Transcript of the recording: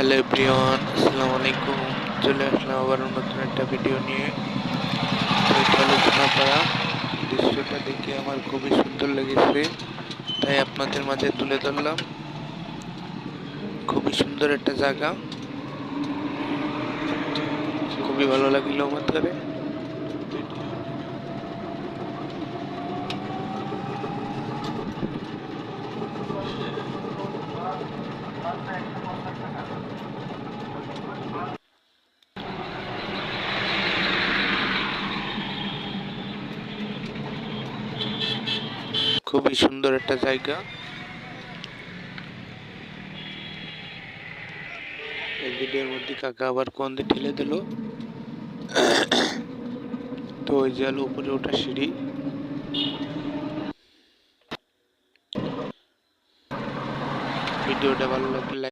Hello everyone, আসসালামু আলাইকুম। চলে আসলাম আবার নতুন একটা ভিডিও নিয়ে। তো এটা হলো সোনাপাড়া। দৃশ্যটা দেখে আমার খুবই সুন্দর লেগেছে, তাই আপনাদের মাঝে তুলে ধরলাম। খুবই সুন্দর একটা জায়গা, খুবই ভালো লাগলো আমার ধরে। খুবই সুন্দর একটা জায়গা। এই ভিডিওর মধ্যে কাকা আবার কোন দিয়ে ঠেলে দিল। তো ওই যে হলো উপরে ওঠা সিঁড়ি। ভিডিওটা ভালো লাগলে